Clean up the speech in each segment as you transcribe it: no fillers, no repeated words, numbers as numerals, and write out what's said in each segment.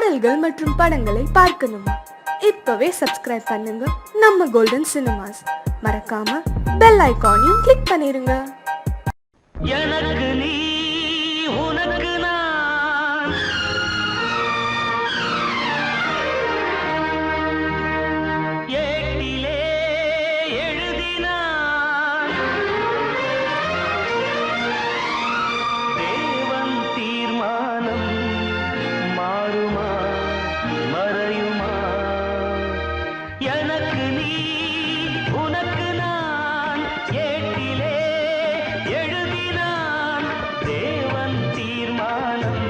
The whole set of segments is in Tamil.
பாடல்கள் மற்றும் படங்களை பார்க்கணுமா? இப்பவே சப்ஸ்கிரைப் பண்ணுங்க நம்ம கோல்டன் சினிமாஸ். மறக்காம பெல் ஐகானையும் கிளிக் பண்ணிருங்க. எனக்கு நீ உனக்கு நான் ஏட்டிலே எழுதினான் தேவன் தீர்மானம் மாறுமா மறையுமா? எனக்கு நீ உனக்கு நான் ஏட்டிலே எழுதினான் தேவன் தீர்மானம்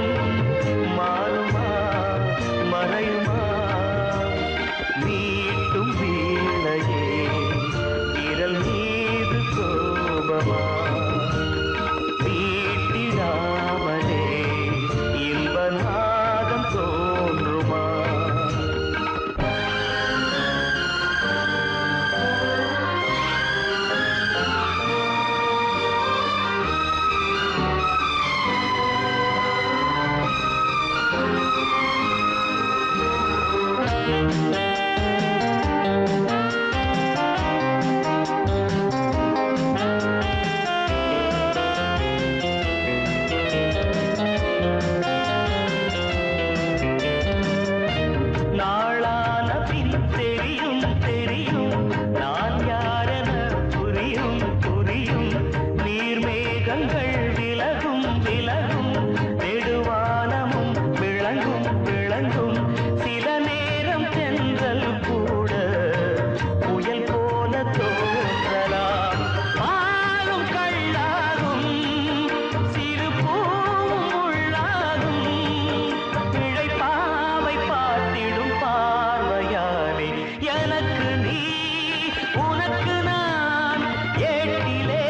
மாறுமா மறையுமா? மீட்டும் வீணையே விரல் மீது கோபமா? மீட்டிடாமலே இன்ப நாதம் தோன்றுமா? நாளான பின் தெரியும் தெரியும் நான் யாரென புரியும் புரியும். நீர்மேகங்கள் விலகும் விலகும் நெடுவானமும் விளங்கும் விளங்கும். சில நேரம் தென்றல் கூட புயல் போல தோன்றலாம். பாலும் கள்ளாகும் சிறு பூவும் உள்ளாகும். இழைப்பாவை பார்த்திடும் பார்வையாலே எனக்கு நீ உனக்கு நான் ஏட்டிலே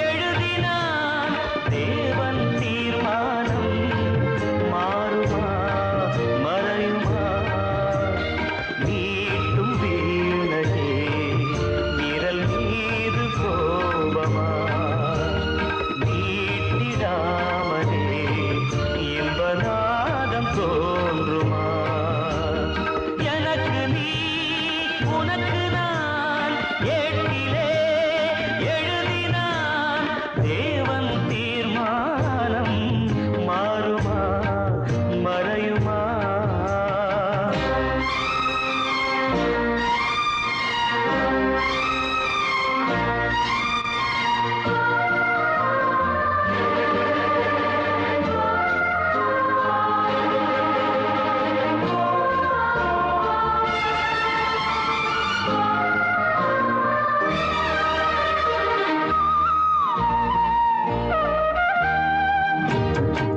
எழுதினான் தேவன் தீர்மானம் மாறுமா மறையுமா? மீட்டும் வீணையே விரல் மீது கோபமா? மீட்டிடாமலே இன்பநாதம் தோன்றுமா? எனக்கு நீ உனக்கு நான் ஏட்டிலே எழுதினான் தேவன் தீர்மானம் மாறுமா மறையுமா?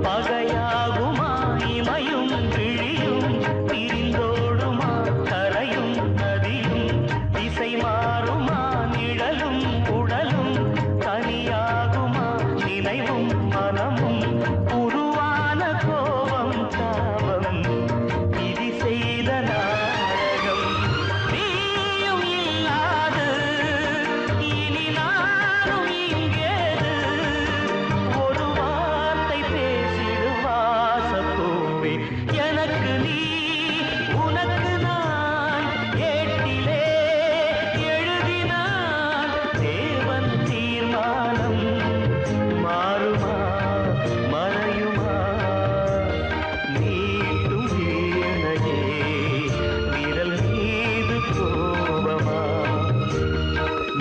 பகையாகுமா இமையும் விழியும் பிரிந்தோடுமா கரையும் நதியும்? திசை மாறுமா நிழலும் உடலும் தனியாகுமா நினைவும் மனமும்? உருவான கோபம் தாபம் விதி செய்த நாடகம். நீயும் இல்லாது இனி நானும் இங்கேது? ஒரு வார்த்தை பேசிடு வாசப்பூவே எனக்கு நீ உனக்கு நான் ஏட்டிலே எழுதினான் தேவன் தீர்மானம் மாறுமா மறையுமா? மீட்டும் வீணையே விரல் மீது கோபமா?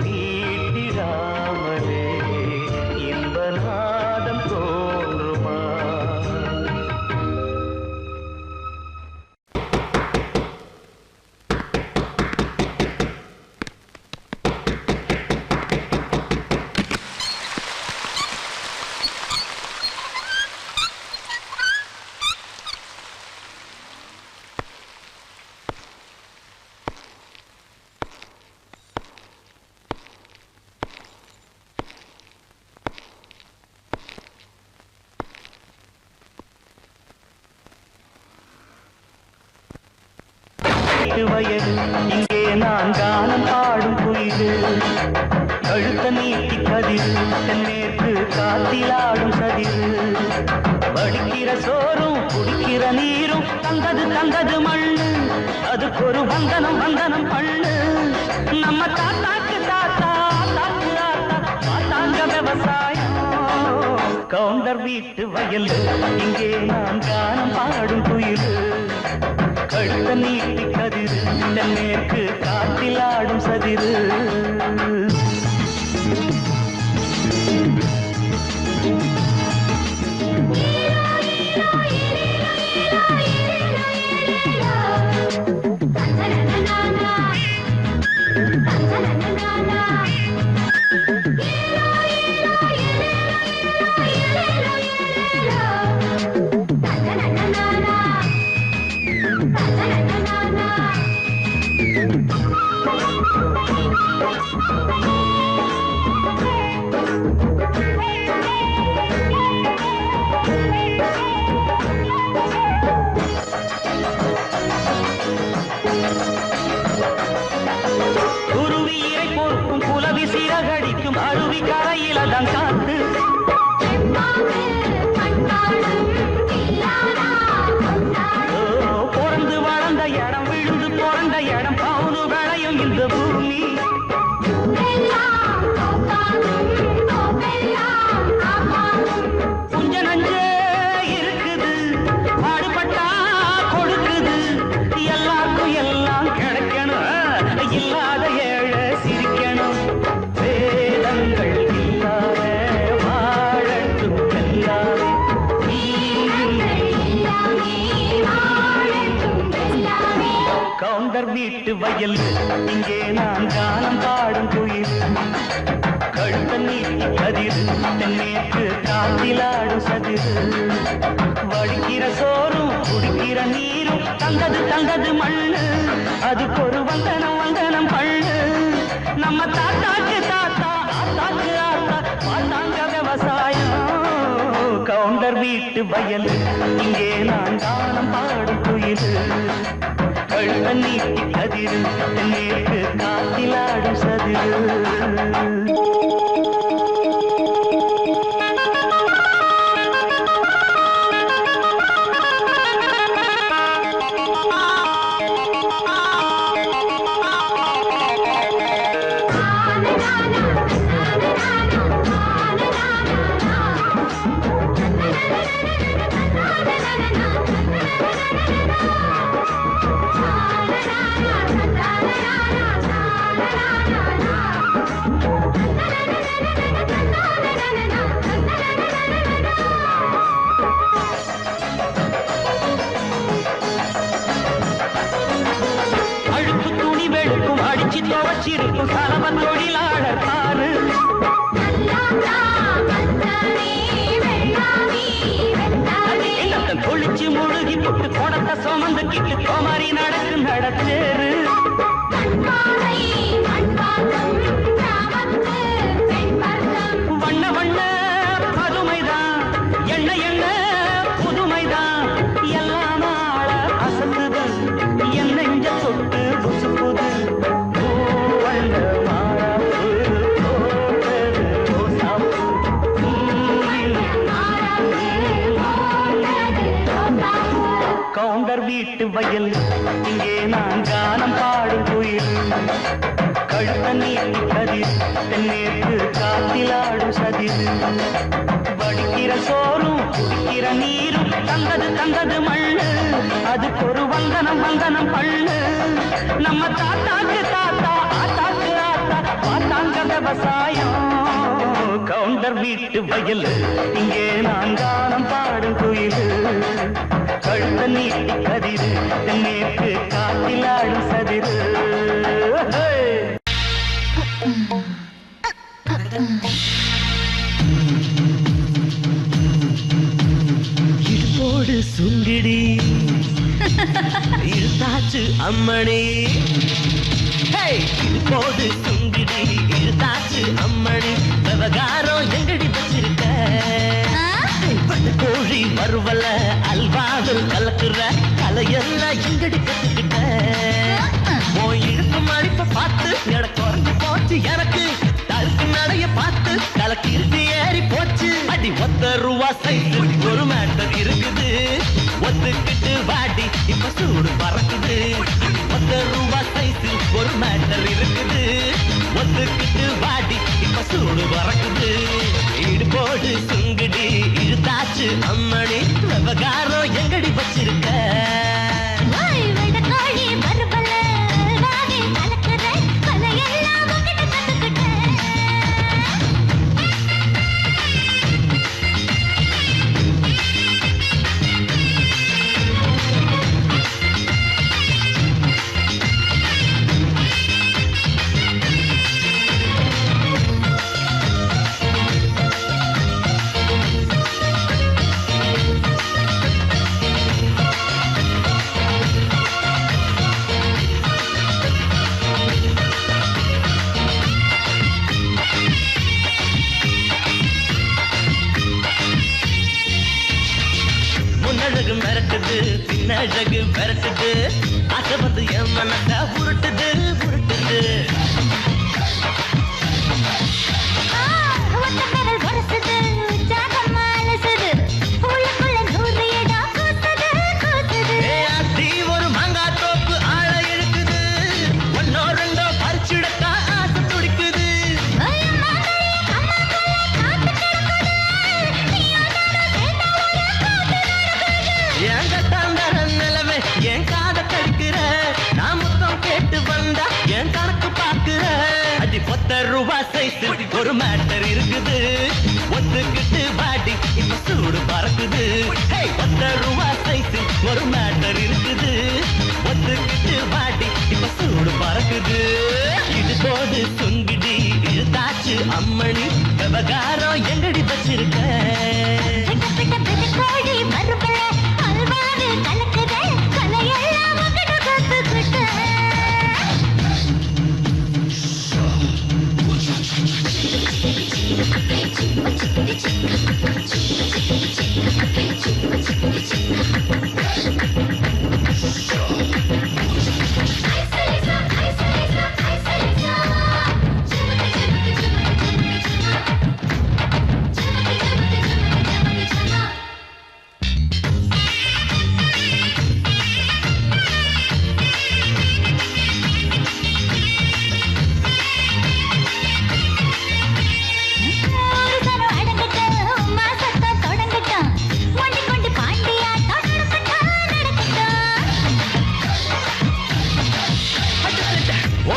மீட்டிடாமலே இன்பநாதம் தோன்றுமா? வயது இங்கே நான் கானம் பாடும் குயிலு. கழுத்த நீட்டி கதிரு தென்மேற்கு காத்திலாடும் சதிரு. வடிக்கிற சோறும் குடிக்கிற நீரும் தந்தது தந்தது மண்ணு அதுக்கு ஒரு வந்தனம் வந்தனம் பண்ணு நம்ம தாத்தாக்கு தாத்தா தாக்கு ஆத்தா பார்த்தாங்க விவசாயம் கவுண்டர் வீட்டு வயல் இங்கே நான் கானம் பாடும் குயில் கழுத்த நீட்டி கதிரு தென்மேற்கு காற்றில் ஆடும் சதிரு சிறகடிக்கும் அருவி கரையில தான் காத்து பிறந்து வளர்ந்த இடம் விழுந்து பிறந்த இடம் பவுனு விளையும் இந்த பூமி குஞ்ச நஞ்சே இருக்குது பாடுபட்டா கொடுக்குது எல்லாருக்கும் எல்லாம் கிடைக்கணும் இல்லாத ஏழை சிரிக்கணும் கவுண்டர் வீட்டு வயல் இங்கே நான் கானம் பாடும் குயில் கழுத்த நீட்டி கதிரு தென்மேற்கு காத்திலாடும் சதிரு வடிக்கிற சோறும் குடிக்கிற நீரும் தந்தது தந்தது மண்ணு அதுக்கு ஒரு வந்தனம் வந்தனம் பண்ணு நம்ம தாத்தாக்கு தாத்தா ஆத்தாக்கு ஆத்தா பார்த்தாங்க விவசாயம் கவுண்டர் வீட்டு வயல் இங்கே நான் கானம் பாடும் குயில் கழுத்த நீட்டி கதிரு தென்மேற்கு காத்திலாடும் சதிரு துவச்சிருக்கும் சலவ தொழிலாளர் பாரு தொழிச்சு முழுகி போட்டு குடத்தை சுமந்து கிட்டு கோமாரி நடக்கு நடச்சேரு வண்ண வண்ண பதுமைதான் எண்ண எண்ண புதுமைதான் எல்லாம் ஆள அசத்துது என் நெஞ்ச தொட்டு புசுப்புது கவுண்டர் வீட்டு வயல் இங்கே நான் கானம் பாடும் குயில் கழுத்த நீட்டி கதிர் தென்மேற்கு காத்திலாடும் சதிர் வடிக்கிற சோறும் குடிக்கிற நீரும் தந்தது தந்தது மண்ணு அதுக்கு ஒரு வந்தனம் வந்தனம் பண்ணு நம்ம தாத்தாக்கு தாத்தா ஆத்தாக்கு ஆத்தா பார்த்தாங்க விவசாயம் கவுண்டர் வீட்டு வயல் இங்கே நான் கானம் பாடும் குயில் கழுத்த நீட்டி கதிரு தென்மேற்கு காத்திலாடும் சதிரு இடுப்போடு சுண்டிடி இழுத்தாச்சு அம்மணி இடுப்போடு சுண்டிடி இழுத்தாச்சு அம்மணி விவகாரம் எங்கடி வச்சிருக்க கோழி மறுவல அல்வாவில் கலக்குற கலையெல்லாம் எங்கடி கத்துக்கிட்ட இழுப்பு மடிப்ப பார்த்து எனக்கு குறைஞ்சு போச்சு எனக்கு தருக்கு நடைய பார்த்து தலைக்கு இருட்டு ஏறி போச்சு அடி 10 ரூபா சைடு ஒரு மேட்டர் இருக்குது ஒத்துக்கிட்டு வாடி இப்ப சூடு பறக்குது. 10 ரூபா சைஸில் ஒரு மேட்டர் இருக்குது. ஒத்துக்கிட்டு வாடி இப்ப சூடு பறக்குது. இடுபோடு சுங்குடி இழுத்தாச்சு அம்மணி விவகாரம் எங்கடி வச்சிருக்க? முன்னழகு மிரட்டுது பின்னழகு மிரட்டுது. ஆசை வந்து என் மனச உருட்டுது உருட்டுது. ஒரு மாங்காய் தோப்பு ஆழ இழுக்குது. ஒன்னோ ரெண்டோ பறிச்சிடத்தா ஆசை துடிக்குது. என் கட்டாந்தர நிலவே என் காத கடிக்கிற. நான் மொத்தம் கேட்டு வந்தா என் கணக்கு பாக்குற. அடி 10 ரூபா சைஸ் ஒரு மேட்டர் இருக்குது. ஒத்துக்கிட்டு வாடி இப்ப சூடு பறக்குது. 10 ரூபா சைஸ் ஒரு மேட்டர் இருக்குது. ஒத்துக்கிட்டு வாடி இப்ப சூடு பறக்குது. இது போது சுங்கிடி இழுத்தாச்சு அம்மணி விவகாரம் எங்கடி வச்சிருக்க?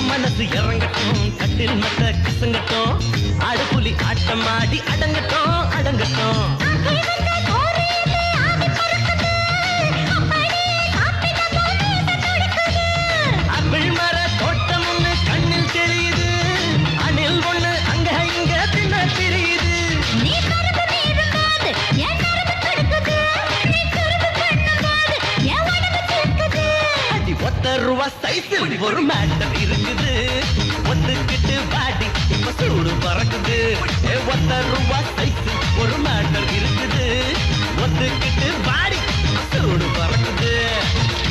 மனசு இறங்கட்டும் கட்டில் மத்த கசங்கட்டும். அடுப்புலி ஆட்டமாடி அடங்கட்டும் அடங்கட்டும். அப்பிள் மர தோட்டம் ஒண்ணு கண்ணில் தெரியுது. அணில் ஒண்ணு அங்க இங்க தின்ன தெரியுது. அடி 10 ரூபா சைஸில் ஒரு மேட்டர் இருக்குது. ஒத்துக்கிட்டு வாடி இப்ப சூடு பறக்குது. 10 ரூபா சைஸில் ஒரு மேட்டர் இருக்குது. ஒத்துக்கிட்டு வாடி இப்ப சூடு பறக்குது.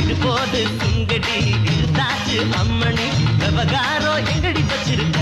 இது போது சுங்கடி இழுத்தாச்சு அம்மணி விவகாரம் எங்கடி வச்சிருக்க?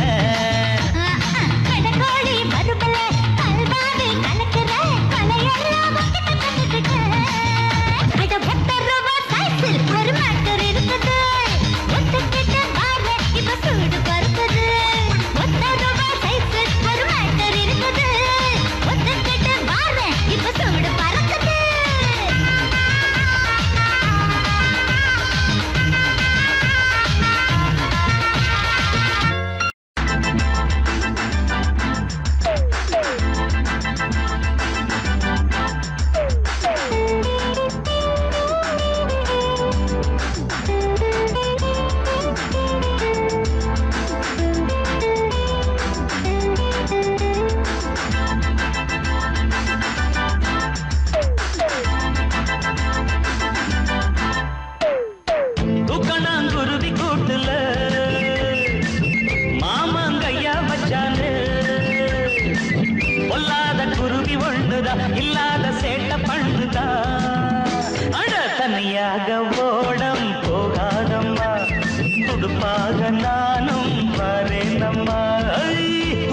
இல்லாத சேட்ட பண்ணுதா அட தனியாக ஓடம் போகாதம்மா துடுப்பாக நானும் வரேனம்மா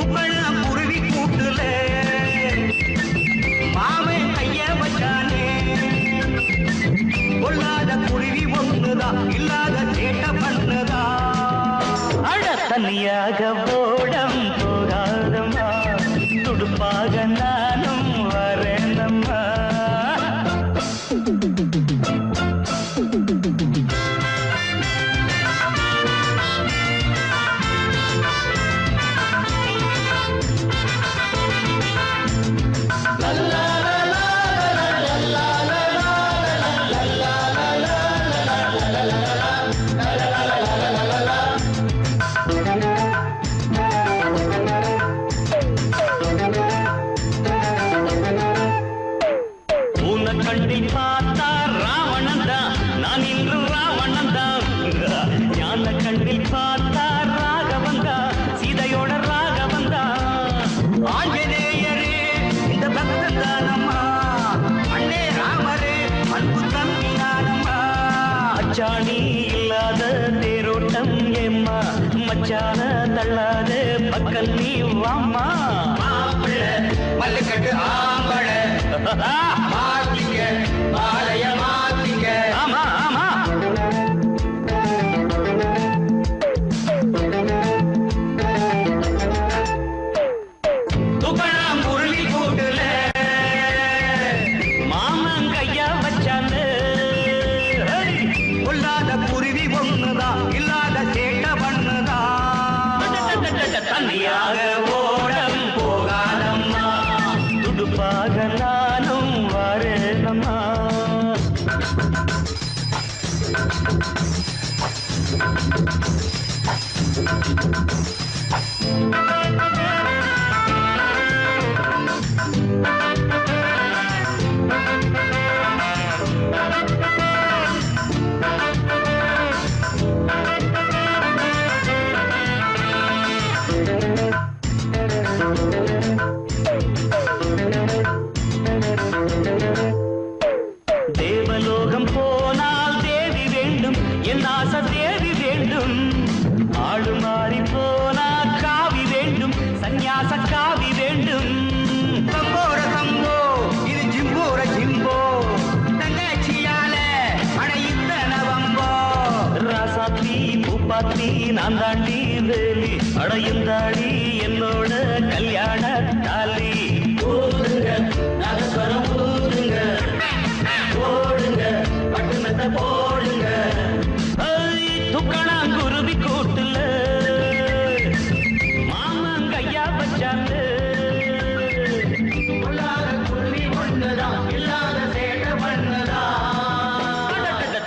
உப்பெல்லாம் குருவி கூட்டுல மாமே கைய வச்சானே ஒண்ணுதான் இல்லாத சேட்ட பண்ணுதா அழ தனியாக ஓடம் போகாதம்மா துடுப்பாக நானும் வரேனம்மா கண்ணில் பார்த்தா ராவணன் தான் நான் இன்று ராவணன் தான் ஞான கண்ணில் பார்த்தா ராகவன் தான் சீதையோட ராகவன் தான் ஆஞ்சநேயரே இந்த பக்தன் தானம்மா அண்ணே ராமரே அன்பு தம்பி நானம்மா அச்சாணி இல்லாத தேரோட்டம் ஏம்மா மச்சான தள்ளாத பக்கல் நீ வாம்மா மல்லுக்கட்டு ஆம்பள மாத்திக்க மாலைய மாத்திக்க ஆமா ஆமா துகணம் முரளி கூட்டுல மாமன் கையா வச்சான்னு கொல்லாத குருவி ஒண்ணுதான் இல்லாத சேட்ட பண்ணுதான் தனியாக ஓடம் போகாதம்மா துடுப்பாக நானும் வரேனம்மா தேவலோகம் போனால் தேவி வேண்டும் என் ஆசை தேவி வேண்டும் ஆடு மாறி போனா காவி வேண்டும் சந்நியாச காவி வேண்டும் சம்போர சம்போ இது ஜிம்போர ஜிம்போ தங்கச்சியால அடையுத்த நவம்போ ராசாத்தி பூப்பாத்தி நான் தாண்டி வேலி அடையுந்தாடி என்னோட கல்யாண தாலி ஊதுங்க நகஸ்வரம் ஊதுங்க போடுங்க பட்டுனத்தை போடுங்க துக்கணாங்குருவி கூட்டுல மாமன் கையா வச்சாங்க குருவி ஒண்ணுதான் இல்லாத சேட்ட பண்ணதான்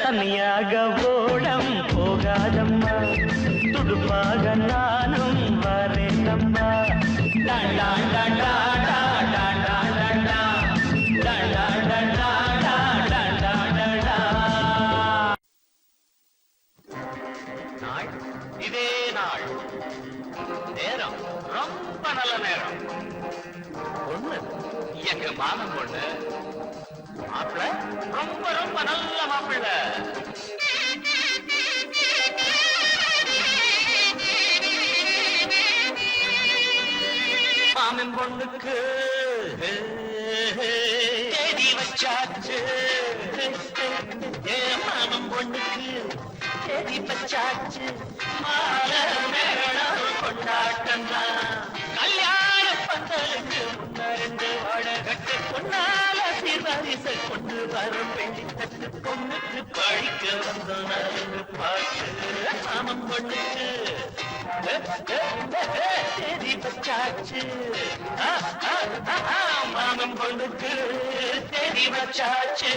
தனியாக ஓடம் போகாதம்மா துடுப்பாக நானும் வரேனம்மா டாண்டா டாண்டா இதே நாள் நேரம் ரொம்ப நல்ல நேரம் பொண்ணு எங்க மாமன் பொண்ணு மாப்பிள்ள ரொம்ப ரொம்ப நல்ல மாப்பிள்ள மாமன் பொண்ணுக்கு தேடி வச்சாச்சு மாமன் பொண்ணுக்கு தேடி வச்சாச்சு மாலை மேளம் கொண்டாட்டம் கல்யாண பந்தலுக்கு முன்னறிந்து வடகட்டு பொன்னால சீர்வரிசை கொண்டு வரும் வெள்ளி தட்டு பொண்ணுக்கு பழிக்க வந்த நலுங்கு பாட்டு மாமன் பொண்ணுக்கு தேடி வச்சாச்சு மாமன் பொண்ணுக்கு தேடி வச்சாச்சு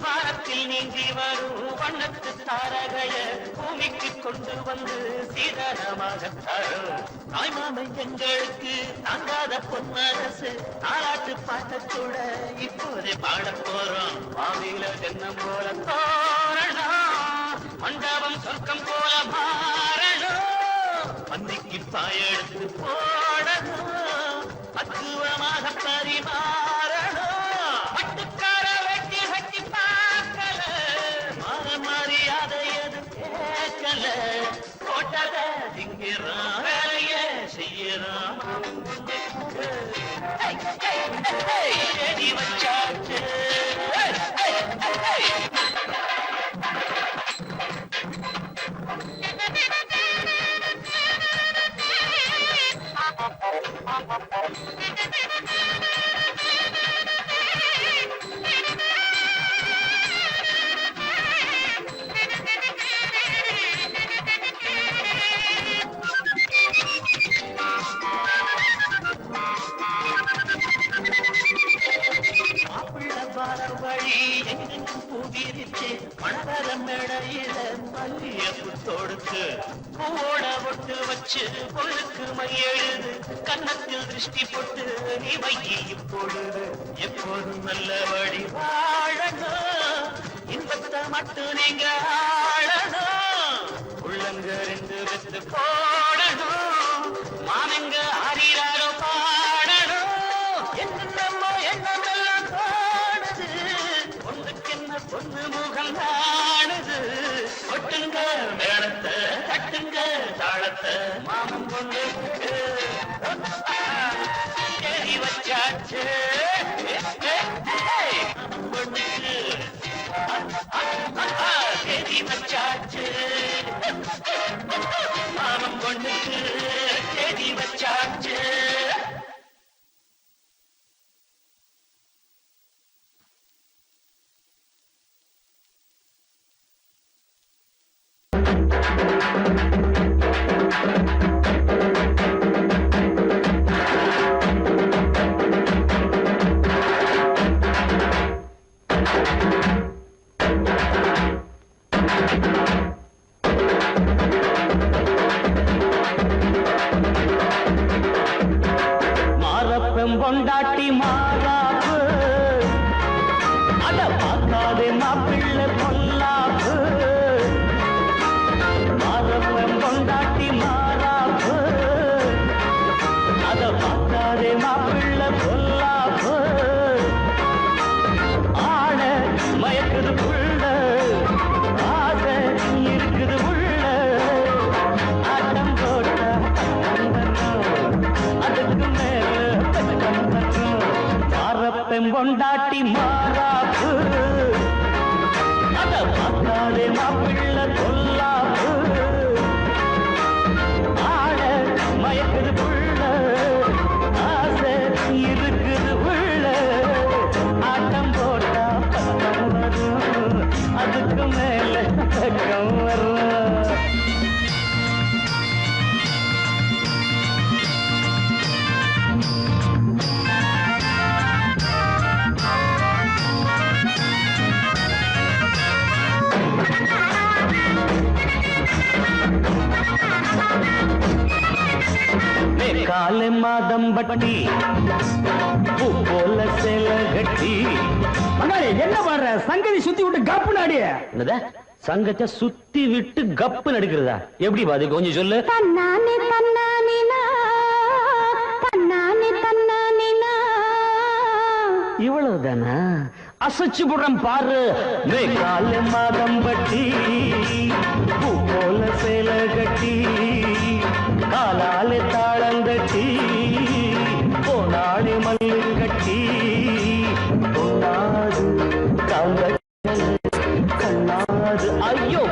வானத்தில் நீங்கி வரும் வண்ணத்து தாரகைய பூமிக்கு கொண்டு வந்து சீதனமாக தரும் தாய்மாமை எங்களுக்கு தாங்காத பொன்னரசு தாலாட்டு பாட்டத்தோட இப்போதே பாட போறோம் வாவில தென்னம் போல தோரணம் மண்டபம் சொர்க்கம் போல மாறணும் பந்திக்கு பாயெடுத்து போடணும் பக்குவமாக பரிமாறணும் பட்டுக்கார வெட்டி கட்டி பார்க்கல மரியாதை எது கேட்கல போட்டத திங்கிறான் வேலைய செய்யறான் தேடி வச்சாச்சு வழி எங்கெங்கும் பூவிரிச்சு மணவர மேடையில மல்லியப்பு தொடுத்து பூவோட ஒட்டு வச்சு பொழுக்கு மையெழுது கன்னத்தில் திருஷ்டி போட்டு நீ வைக்கி இப்பொழுது எப்போதும் நல்லபடி வாழணும் இன்பத்தை மட்டும் நீங்க ஆளணும் உள்ளங்க ரெண்டு வெத்து போடணும் மாமங்க ஆறிராரோ பாடணும் என்னமோ எண்ணமெல்லாம் தோணுது ஒன்றுக்கென்ன பொண்ணு முகம் தானுது ஒட்டுங்க மேளத்தை தட்டுங்க தாளத்தை மாமன் பொண்ணு கேரி வச்சாச்சு பொண்ணுக்கு கேரி வச்சாச்சு மாமன் பொண்ணுக்கு கேரி வச்சாச்சு பொண்டாட்டி மாறாப்பு அத பார்க்காதே மாப்பிள்ளை பொல்லாப்பு மாறப்பம் பொண்டாட்டி மாறாப்பு அத பார்க்காதே மாப்பிள்ளை பொல்லாப்பு ஆட மயக்குது புள்ள ஆசை இருக்குது உள்ள ஆட்டம் போட்ட அதுக்கு மேல பொண்டாட்டி மாறாப்பு அத பார்க்காதே மாப்பிள்ளை பொல்லாப்பு ஆட மயக்குது புள்ள ஆசை இருக்குது உள்ள ஆட்டம் போட்டா பக்கம் வரும் அதுக்கு மேல பக்கம் வரும் காலை மாதம் பட்டி பூ போல சேல கட்டி என்ன பண்ற சங்கதி சுத்தி விட்டு கப்பு நாடிய என்னத சங்கத்தை சுத்தி விட்டு கப்பு நடிக்கிறதா எப்படி பாது கொஞ்சம் சொல்லு தன்னானே தன்னானேனா தன்னானே தன்னானேனா இவ்வளவுதானா அசைச்சு புறம் பாரு காலை மாதம் பட்டி பூ போல சேல கட்டி காலாலே தாளந்தட்டி போனாடி மல்லு கட்டி பொன்னாது கண்ணாது ஐயோ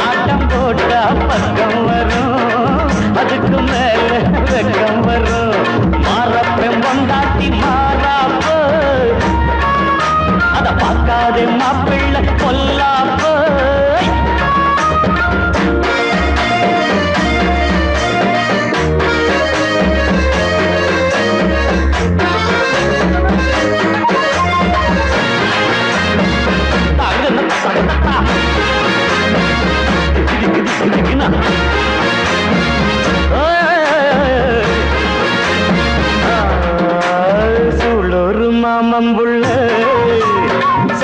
ஆட்டம் போட்டா பக்கம் வரும் அதுக்கு மேல வெக்கம் வரும் மாறப்பெம் பொண்டாட்டி மாறாப்பு அத பார்க்காதே மாப்பிள்ளை பொல்லாப்பு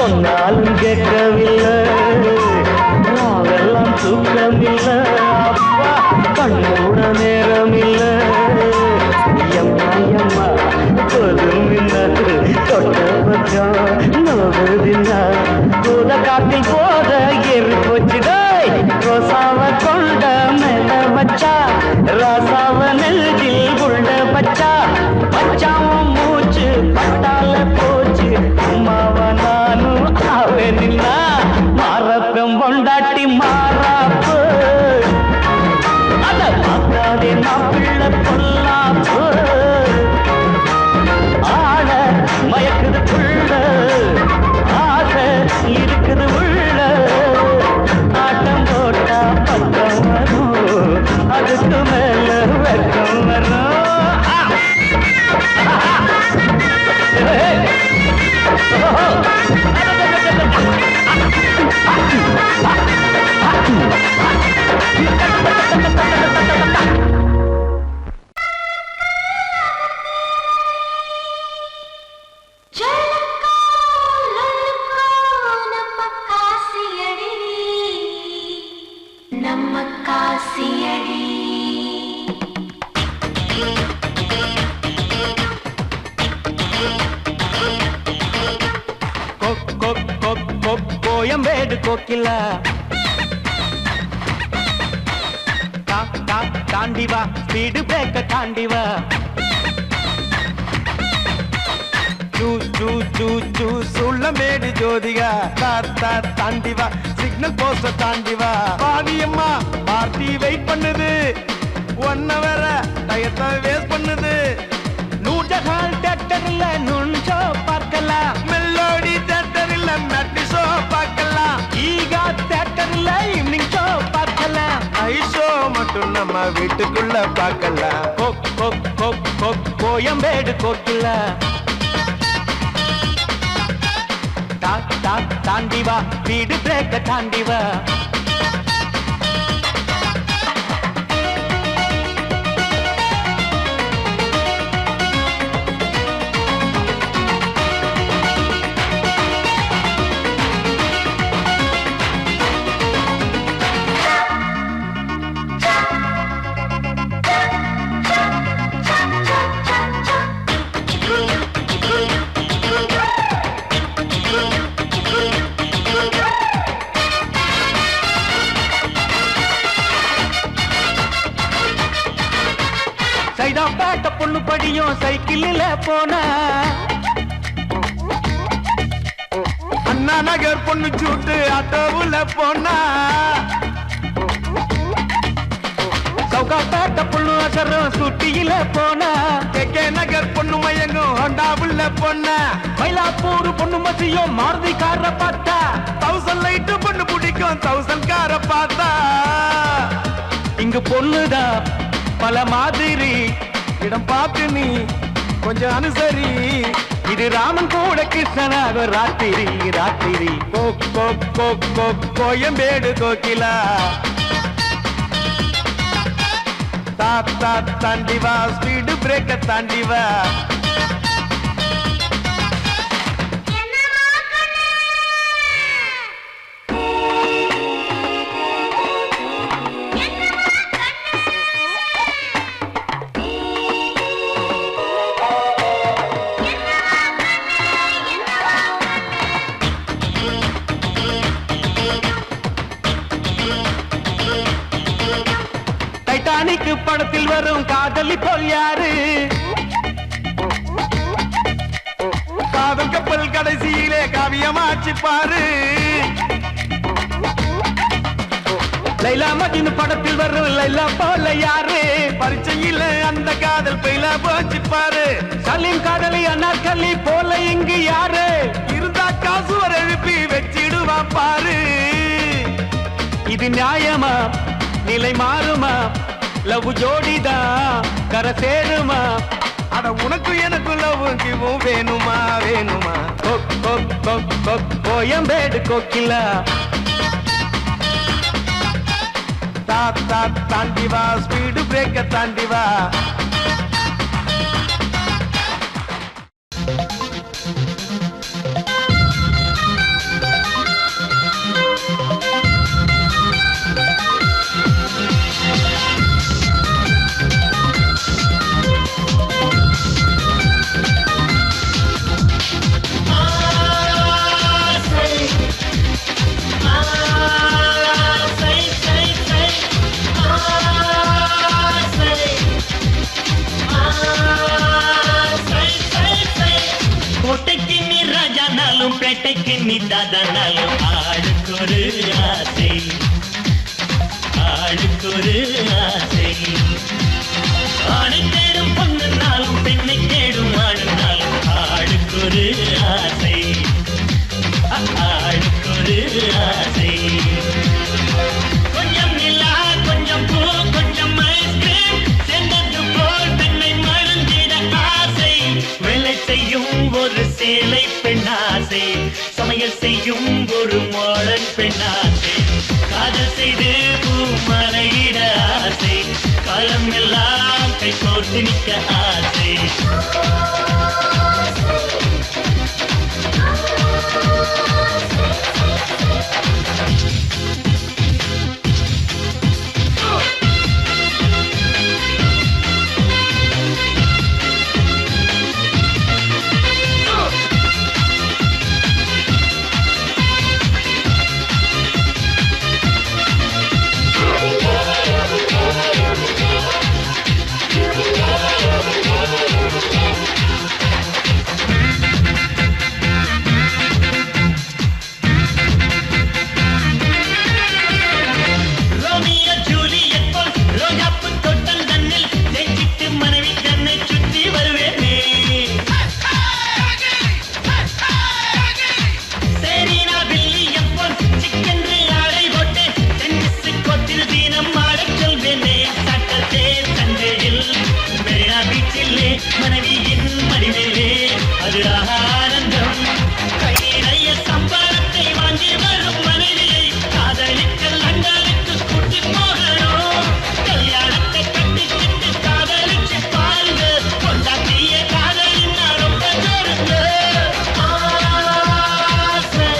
சொன்னாலும் கேட்கவில்லை நாவெல்லாம் தூக்கமில்லை அப்பா கண்ணோட நேரமில்லை எம்மா எம்மா பொதுமில்லை தொட்ட பக்கம் நோவுதின்னா பூத காட்டில் போத ஏறி போச்சுடா ரோசாவ கொண்ட மேல வச்சா ராசாவ நெல்கில் உள்ள பச்சா பச்சாவும் மூச்சு பட்டால போச்சு அம்மாவ நானும் ஆவேனின்னா மாறப்பம் பொண்டாட்டி மாறாப்பு அத பார்க்காதே நான் பிள்ளை பொல்லாப்பு ஆட மயக்குது புள்ள ஆசை இருக்குது உள்ள ஆட்டம் போட்டா பக்கம் வரும் அதுக்கு மேல வெக்கம் வரும் நம்ம காசியடி கோயம்பேடு கோக்கில தாண்டிவா ஸ்பீடு பிரேக்க தாண்டிவா சுள்ளமேடு ஜோதிகா தாண்டிவா சிக்னல் போஸ்ட தாண்டிவா பாதியம்மா பார்ட்டி வெயிட் பண்ணுது 1 hour டயத்தை வேஸ்ட் பண்ணுது நூற்றகால் தேட்டர்ல நுண்சோ பார்க்கலாம் மெல்லோடி தேட்டர்ல மேட்னி ஷோ பார்க்கலாம் ஈகா தேட்டர்ல ஈவினிங் ஷோ பார்க்கலாம் ஐ ஷோ மட்டும் நம்ம வீட்டுக்குள்ள பார்க்கலாம் கோயம்பேடு கோக்கில தாண்டிவா வீடு பிரேக்க தாண்டிவா சைதாப்பேட்ட பொண்ணு படியும் சைக்கிளில் போன அண்ணா நகர் பொண்ணு சூட்டு ஆட்டோவுல போனா சவுகாப்பேட்ட பொண்ணு அசரும் சுட்டியில போனா கே நகர் பொண்ணு மயங்கும் ஹோண்டாவுல போன மயிலாப்பூர் பொண்ணு மசியும் மாருதி கார பார்த்தா 1000 லைட்டு பொண்ணு பிடிக்கும் 1000 கார பார்த்தா இங்கு பொண்ணுதான் பல மாதிரி இடம் பார்த்து நீ கொஞ்சம் அனுசரி இது ராமன் கூட கிருஷ்ணனாக ராத்திரி ராத்திரி கோயம்பேடு கோகிலா தாண்டிவா ஸ்பீடு பிரேக்க தாண்டிவா டைட்டானிக் படத்தில் வரும் காதலி போல் யாரு காதல் கப்பல் கடைசியிலே காவியமாச்சு பாரு லைலா மஜ்னு படத்தில் வரும் லைலா போல யாரு பரிச்சையில அந்த காதல் பெயிலா போச்சு பாரு சலீம் காதலி அனார்கலி போல இங்கு யாரு இருந்தா காசு வர எழுப்பி வச்சிடுவான் பாரு இது நியாயமா நிலை மாறுமா லவ் ஜோடிதான் கர சேருமா அட உனக்கு எனக்கு லவ் கிவும் வேணுமா வேணுமா கோயம்பேடு கோக்கிலா தாண்டிவா ஸ்பீடு பிரேக்க தாண்டிவா பேட்டைக்கு நிதாதனாலும் ஆளுக்கொரு ஆசை, ஆளுக்கொரு ஆசை. ஆணை தேடும் பொண்ணுனாலும் பெண்ணை தேடும் ஆளுனாலும் ஆளுக்கொரு ஆசை, ஆளுக்கொரு ஆசை. கொஞ்சம் நிலா கொஞ்சம் பூ கொஞ்சம் ஐஸ்கிரீம் சேர்ந்தது போல் பெண்ணை மறந்திட ஆசை. வேலை செய்யும் ஒரு சேலை பெண்ணாசை, சமையல் செய்யும் ஒரு மாடல் பெண்ணாசை. காதல் செய்து பூ மலையிட ஆசை, காலம் எல்லாம் கை கோர்த்து நிற்க ஆசை. மனைவியின் மடிமேலே அது ஆனந்தம். கை நிறைய சம்பளத்தை வாங்கி வரும் மனைவியை காதலிக்க லண்டனுக்கு கூட்டி போகணும். கல்யாணத்தை கட்டிக்கிட்டு காதலிச்சு பாருங்க, கொண்டாட்டிய காதலின்னா ரொம்ப ஜோருங்க. ஆசை,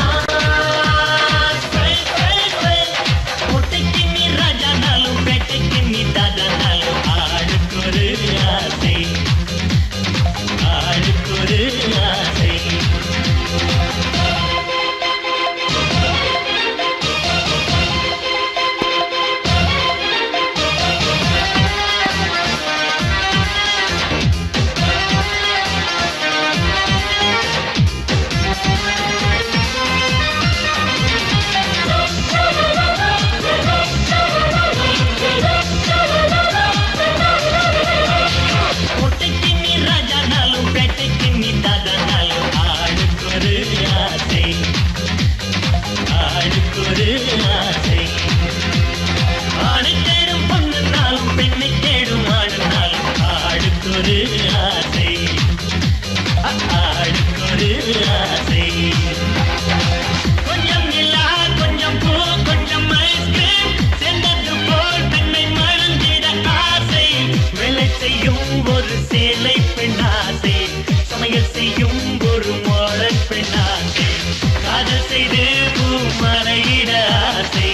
ஆசை, ஆசை. கோட்டைக்கு நீ ராஜானாலும் பேட்டைக்கு நீ தாஜானாலும் ஆளுக்கொரு ஆசை, ஆளுக்கொரு ஆசை. கோட்டைக்கு நீ ராஜானாலும் பேட்டைக்கு நீ தாஜானாலும் ஆளுக்கொரு ஆசை, ஆளுக்கொரு ஆசை. ஆணை தேடும் பொண்ணுனாலும் பெண்ணை தேடும் ஆளுனாலும் ஆளுக்கொரு ஆசை, ஆளுக்கொரு ஆசை. கொஞ்சம் நிலா கொஞ்சம் பூ கொஞ்சம் ஐஸ்கிரீம் சேர்ந்தது போல் பெண்ணை மறந்திட ஆசை. வேலை செய்யும் ஒரு சேலை பெண்ணாசை, சமையல் செய்யும் ஒரு மாடல் பெண்ணாசை. காதல் செய்து பூ மலையிட ஆசை,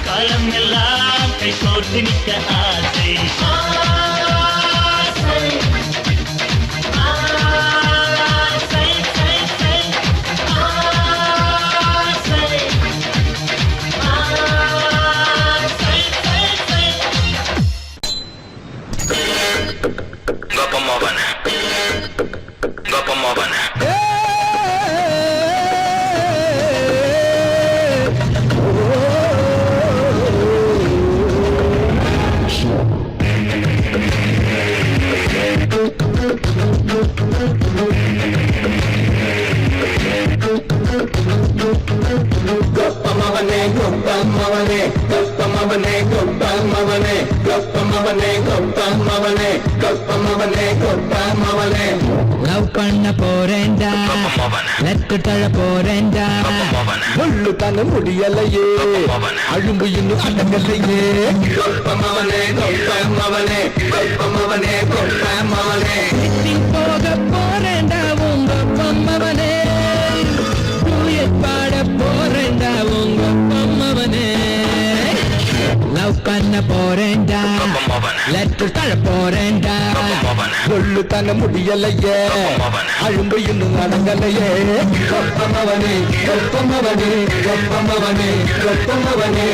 காலம் எல்லாம் கை கோர்த்து நிற்க ஆசை. ஆசை, ஆசை, சை, சை. ஆசை, ஆசை, சை, சை. Gopamavane, Gopamavane. Gopamavane, Gopamavane, Gopamavane, Gopamavane, Gopamavane, Gopamavane, Gopamavane, Gopamavane. Love பண்ண போறேன்டா, லெட்டர் தர போறேன்டா. முள்ளு தான முடியலையே, அழும்பு இன்னும் அடங்கலையே. Gopamavane, Gopamavane, Gopamavane, Gopamavane. Meeting போக போறேன்டா உங்க பொம்மவனே, டூயட் பாட போறேன்டா உங்க பொம்மவனே. லவ் பண்ண போறேன்டா, லெட்டர் தர போறேன்டா. முள்ளு தான முடியலையே, அழும்பு இன்னும் அடங்கலையே. Gopamavane, Gopamavane, Gopamavane, Gopamavane.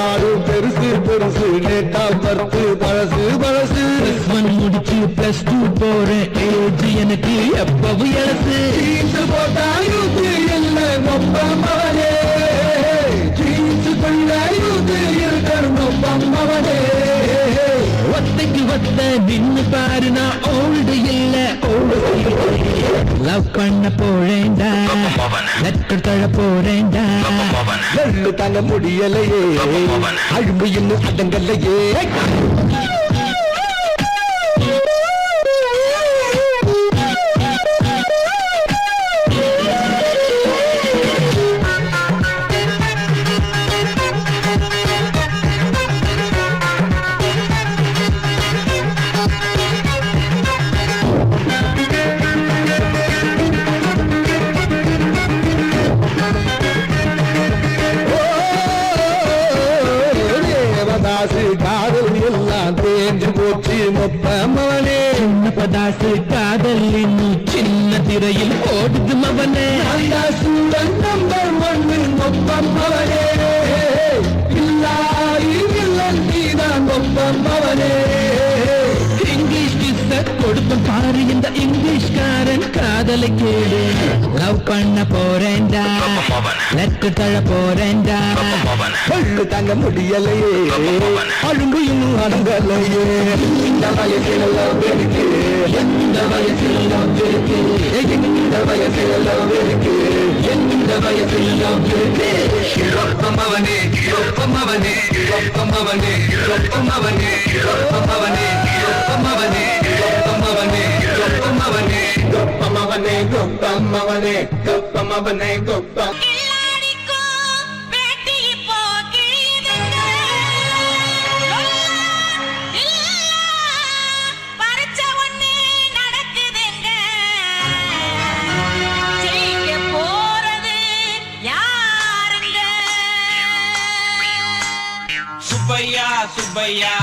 ஆடு பெருசு பெருசு லேட்டா பருத்து பழசு பழசு +1 முடிச்சு +2 போறேன் ஏஜ் எனக்கு எப்பவும் எழசு ஜீன்ஸ் போட்டா யூத்து இல்ல நொப்பமவனே ஜீன்ஸ் கொண்ட யூத்து இருக்கணும் நொப்பமவனே ஒத்தைக்கு ஒத்த நின்னு பாரு நான் ஓல்டு இல்ல லவ் பண்ண போறேன்டா லெட்டர் தழ போறேன்டா வெள்ளு தாங்க முடியலையே அழும்பு இன்னும் அடங்கலையே காதல் எல்லாம் தேஞ்சு போச்சு மொப்பமவனே சின்ன பதாசு காதல் இன்னும் சின்ன திரையில் ஓடுது மவனே அந்த சூழல் நம்பர் 1 மொப்பமவனே இல்லன் நீதான் மொப்பமவனே இங்கிலீஷ் கிஸ்ஸ கொடுப்பேன் பாரு இந்த இங்கிலீஷ்காரன் காதலை கேடு லவ் பண்ண போறேன்டா லெட்டர் தழ போறேன்டா வெள்ளு தாங்க முடியலையே அழும்பு இன்னும் அடங்கலையே இந்த வயசில் love இருக்கு எந்த வயசில் love இருக்கு இந்த வயசில் love இருக்கு எந்த வயசில் love இருக்கு ஒப்பமவனே ஒப்பமவனே ஒப்பமவனே ஒப்பமவனே ஒப்பமவனே ஒப்பமவனே ஒப்பமவனே ஒப்பமவனே ஒப்பமவனே ஒப்பமவனே ஒப்பமவனே ஒப்பம் சுப்பையா சுப்பையா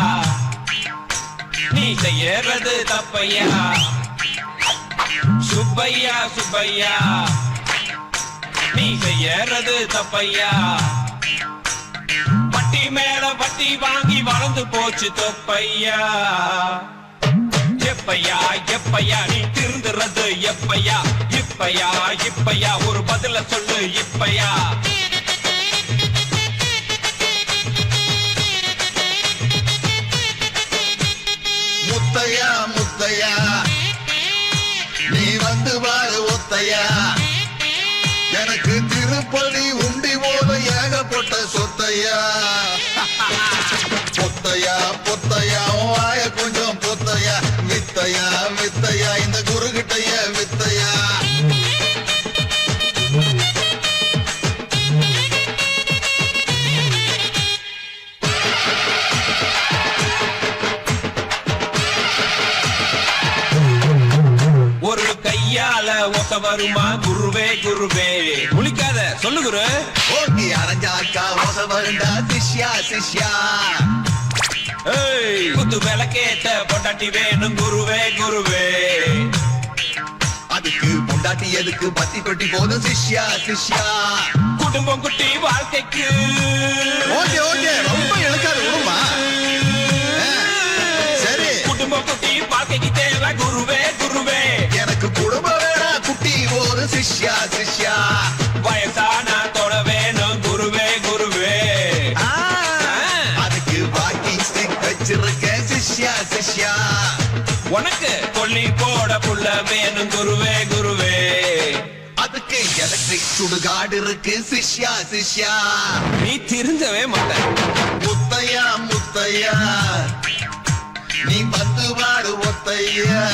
நீ செய்யறது தப்பையா சுப்பையா சுப்பையா நீ செய்யறது தப்பையா பட்டி மேல பட்டி வாங்கி வளர்ந்து போச்சு தொப்பையா எப்பையா எப்பையா நீ திருந்துறது எப்பையா இப்பையா இப்பையா ஒரு பதில சொல்லு இப்பையா முத்தையா முத்தையா நீ வந்து பாரு ஒத்தையா எனக்கு திருப்பள்ளி உண்டி போல ஏகப்பட்ட சொத்தையா பொத்தையா பொத்தையா வாய கொஞ்சம் பொத்தையா வித்தையா வித்தையா இந்த குருகிட்டைய வித்தையா ஒரு கையால ஒத்த வருமா குருவே குருவே முழிக்காத சொல்லு குரு ஓகே அரஞ்சாக்கா ஒச வருண்டா சிஷ்யா சிஷ்யா ஏய் குத்து விளக்கேத்த பொண்டாட்டி வேணும் குருவே குருவே அதுக்கு பொண்டாட்டி எதுக்கு பத்தி கொட்டி போதும் சிஷ்யா சிஷ்யா குடும்பம் குட்டி வாழ்க்கைக்கு ஓகே ஓகே ரொம்ப இழுக்காது விடுமா சரி குடும்பம் குட்டி வாழ்க்கைக்கு தேவை குருவே குருவே எனக்கு குடும்பம் வேணா குட்டி ஒரு சிஷ்யா சிஷ்யா வயசான தொட வேணும் குருவே குருவே அதுக்கு வாக்கிங் ஸ்டிக் வச்சிருக்கேன் சிஷ்யா சிஷ்யா உனக்கு கொல்லி போட புள்ள வேணும் குருவே குருவே அதுக்கு எலக்ட்ரிக் சுடுகாடு இருக்கு சிஷ்யா சிஷ்யா நீ திருந்தவே மாட்ட முத்தையா முத்தையா நீ வந்து பாடு ஒத்தையா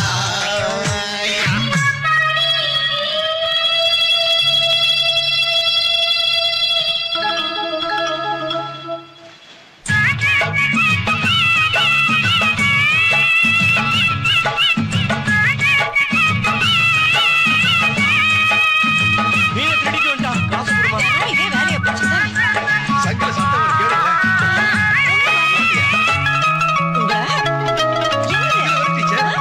சங்கர சத்தம் ஒரு கேளுங்க டீச்சர்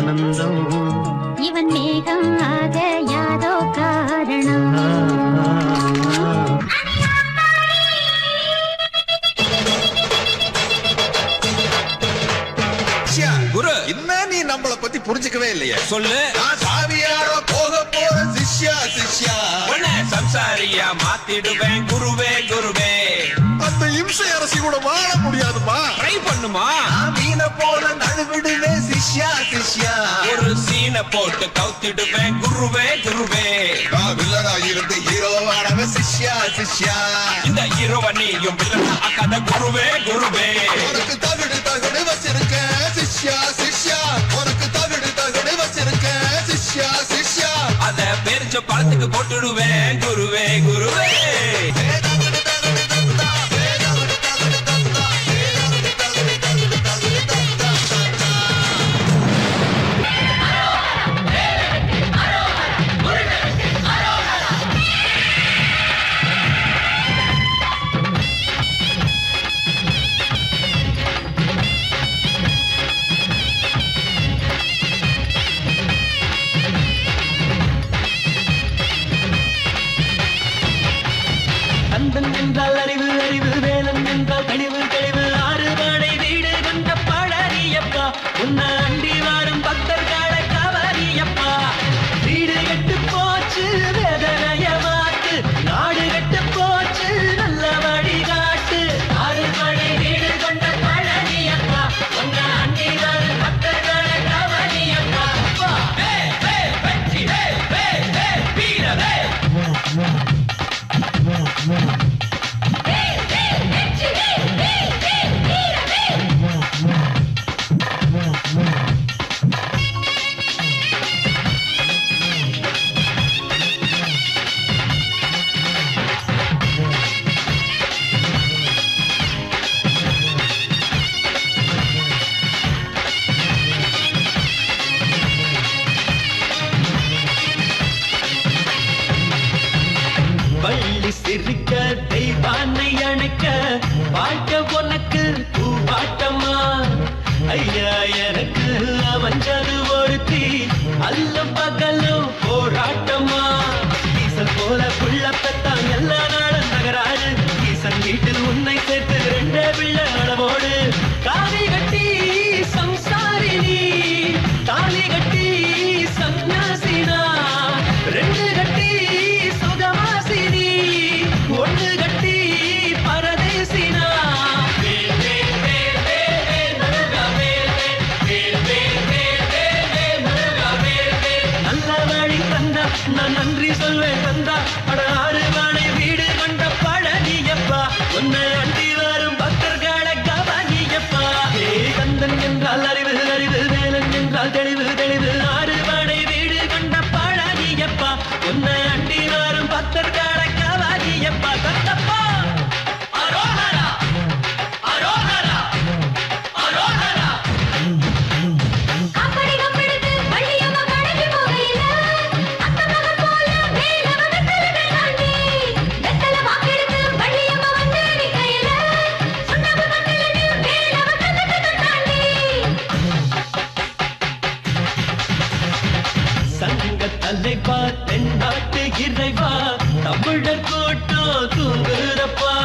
ஆனந்தம் இவன் மேகம் ஆக யாதோ காரணம். குரு என்ன நீ நம்மள பத்தி புரிஞ்சுக்கவே இல்லையே. சொல்லு. நான் சாமியாரோ போக போற சிஷ்யா சிஷ்யா. உன்னை சம்சாரியா மாத்திடுவேன் குருவே குருவே. அந்த இம்சை அரசி கூட வாழ முடியாதுமா. ட்ரை பண்ணுமா. நான் மீனை போல நழுவிடுவேன் சிஷ்யா சிஷ்யா. ஒரு சீனை போட்டு கவுத்திடுவேன் குருவே குருவே. நான் வில்லனா இருந்து ஹீரோவானவன் சிஷ்யா சிஷ்யா. இந்த ஹீரோவ நீயும் வில்லனா ஆக்காத குருவே குருவே. உனக்கு தகுடு தகுடு வச்சிருக்கேன் சிஷ்யா சிஷ்யா. உனக்கு தகுடு தகுடு வச்சிருக்கேன் சிஷ்யா சிஷ்யா. அத பெரிச்ச பழத்துக்கு போட்டுடுவேன் குருவே குருவே. கந்தன் என்றால் அறிவு அறிவு, வேலன் என்றால் கழிவு கழிவு, ஆறுபாடை வீடு கொண்ட பாடறியப்பா. உன்னை அண்டி வாரும் பக்தர்களை கவரியப்பா. வீடு கெட்டு போச்சு வேதனைய மாத்து, நாடு கெட்டு போச்சு நல்ல வழிகாட்டு. ஆறுபாடை வீடு கொண்ட பாடறியப்பா. உன்னை அண்டி வாரும் பக்தர்களை கவரியப்பா. வே வே வெற்றி வே வே வே வீரவே. வள்ளி சிரிக்க தெய்வானை அணைக்க வாழ்க்கை உனக்கு பூவாட்டமா. ஐயா எனக்கு அமைஞ்சது ஒருத்தி அல்ல பகலும் போராட்டமா. ஈசன் போல புள்ள பெத்தான் எல்லா நாளும் நகராறு. ஈசன் வீட்டில் உன்னை சேர்த்து ரெண்டே பிள்ளை அளவோடு. காவி கட்டி சம்சாரினி, தாலி கட்டி சன்னியாசினா, ரெண்டு கட்டி சுகவாசினி, ஒண்ணு கட்டி பரதேசினா. நல்ல வழி தந்தா நான் நன்றி சொல்வேன் தந்தா. அட ஆறுபானை வீடு கொண்ட பழனியப்பா. உன்னை அண்டி வரும் பக்தர்களை கவனியப்பா. கந்தன் என்றால் அறிவு அறிவு, வேலன் என்றால் தெளிவு தெளிவு, ஆறுபானை வீடு கொண்ட பழனியப்பா. உன்னை அண்டி வரும் பக்தர்களை கவனியப்பா. கந்தப்பா அரோஹரா அரோஹரா அரோஹரா. காப்படி கம்பெடுத்து வள்ளியம்மா கடைக்கு போகையில அத்த மகன் போல மேல வெத்தலை தாண்டி வெத்தலை வாக்கெடுத்து வள்ளியம்மா வந்து நிக்கையில சுண்ணாம்பு மண்ணில் மேல வெத்தலை தாண்டி. சங்க தலைவா தென்னாட்டு இறைவா, தமிழர் கூட்டம் தூங்குறப்பா.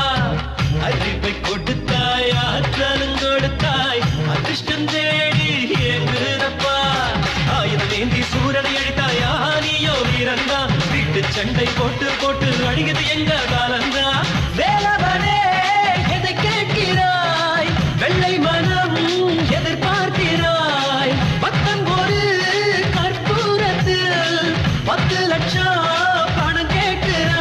அறிவை கொடுத்தாய் ஆற்றலும் கொடுத்தாய், அதிர்ஷ்டம் தேடி ஏங்குறப்பா. ஆயுதம் ஏந்தி சூரனை அழித்தாயா நீயோ வீரந்தா. வீட்டு சண்டை போட்டு போட்டு அழிகிறது எங்க காலந்தா. வேலவனே எதை கேட்கிறாய், வெள்ளை மனம் எதிர்பார்க்கிறாய். பத்தொன்பது கற்பூரத்தில் 10 லட்சம் பணம் கேட்கிறாய்.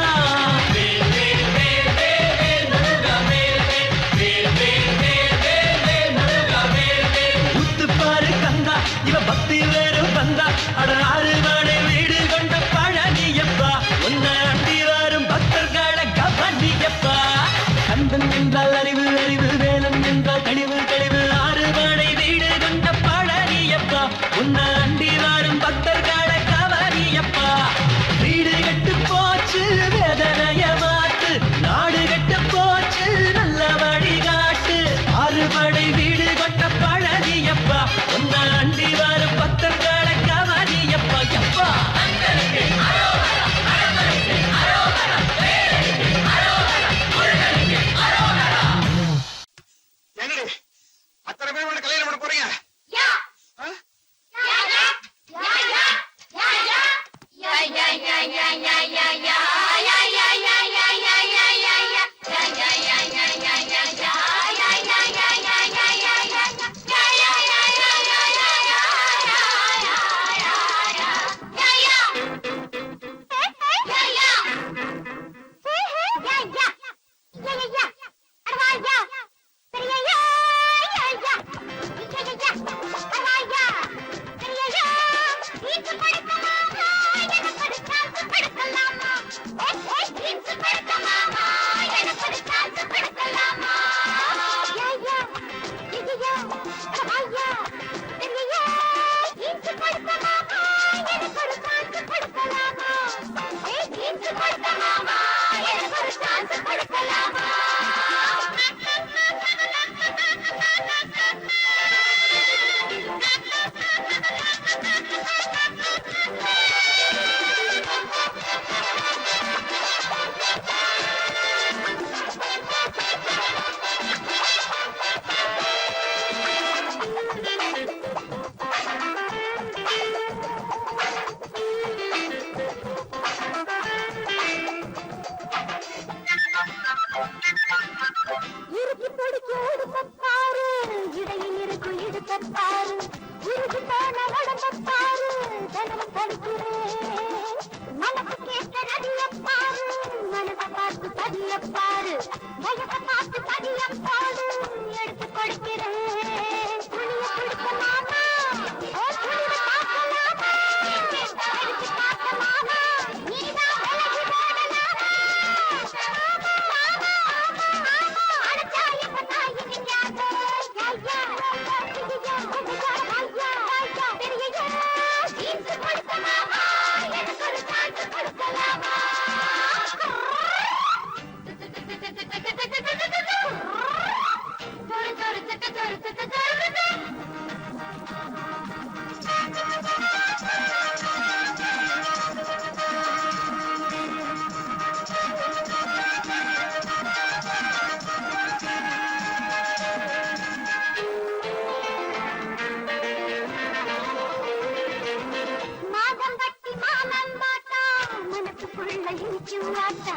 உத்து பாரு கந்தா, இவ பக்தி வேறு வந்தா. அட ஆறுபானை வீடு கொண்ட பழனியப்பா. உன்னை அண்டி வரும் பக்தர்களை கவ இவனை கல்யாணம் பண்ண போறீங்க யா யா யா யா யா யா யா யா யா யா யா யா இருக்கு பிடிச்சு உடுப்பாரு இடையில் இருக்கு இடுப்பாரு இருக்கு போன உடம்பாரு தினமும் படிக்கிறேன் மனசு கேட்ட ரதியப்பாரு மனசை பார்த்து பதியப்பாரு வயசை பார்த்து பதியப்பாடு எடுத்து கொடுக்கிறேன் துணியை கொடுக்கலாமா ஓ துணியை பார்க்கலாமா எடுத்து பார்க்கலாமா நீதான் விலகி ஓடலாமா மாதம் கட்டி மாமன் பாட்டா மனசுக்குள்ள இனிக்கும் வாட்டா